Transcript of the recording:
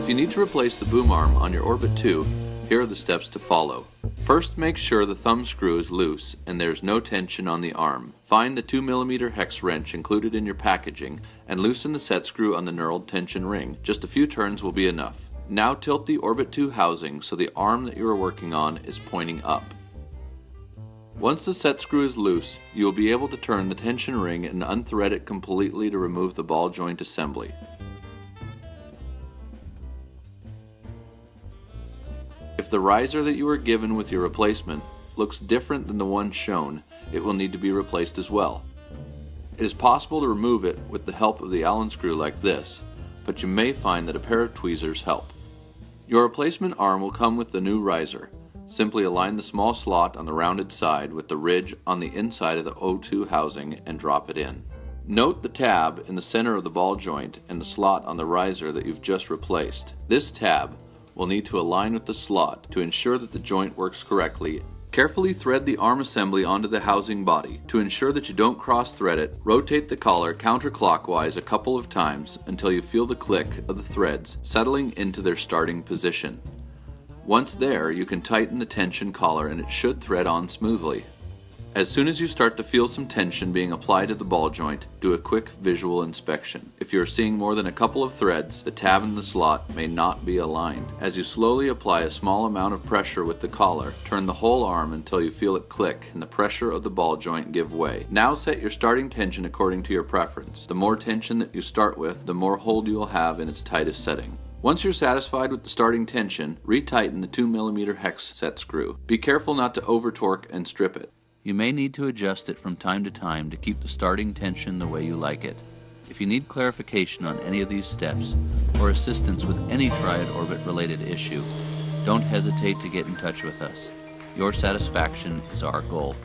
If you need to replace the boom arm on your Orbit 2, here are the steps to follow. First, make sure the thumb screw is loose and there is no tension on the arm. Find the 2mm hex wrench included in your packaging and loosen the set screw on the knurled tension ring. Just a few turns will be enough. Now tilt the Orbit 2 housing so the arm that you are working on is pointing up. Once the set screw is loose, you will be able to turn the tension ring and unthread it completely to remove the ball joint assembly. If the riser that you were given with your replacement looks different than the one shown, it will need to be replaced as well. It is possible to remove it with the help of the Allen screw like this, but you may find that a pair of tweezers help. Your replacement arm will come with the new riser. Simply align the small slot on the rounded side with the ridge on the inside of the O2 housing and drop it in. Note the tab in the center of the ball joint and the slot on the riser that you've just replaced. This tab will need to align with the slot to ensure that the joint works correctly. Carefully thread the arm assembly onto the housing body. To ensure that you don't cross-thread it, rotate the collar counterclockwise a couple of times until you feel the click of the threads settling into their starting position. Once there, you can tighten the tension collar and it should thread on smoothly. As soon as you start to feel some tension being applied to the ball joint, do a quick visual inspection. If you are seeing more than a couple of threads, the tab in the slot may not be aligned. As you slowly apply a small amount of pressure with the collar, turn the whole arm until you feel it click and the pressure of the ball joint give way. Now set your starting tension according to your preference. The more tension that you start with, the more hold you will have in its tightest setting. Once you're satisfied with the starting tension, retighten the 2mm hex set screw. Be careful not to over torque and strip it. You may need to adjust it from time to time to keep the starting tension the way you like it. If you need clarification on any of these steps, or assistance with any Triad Orbit related issue, don't hesitate to get in touch with us. Your satisfaction is our goal.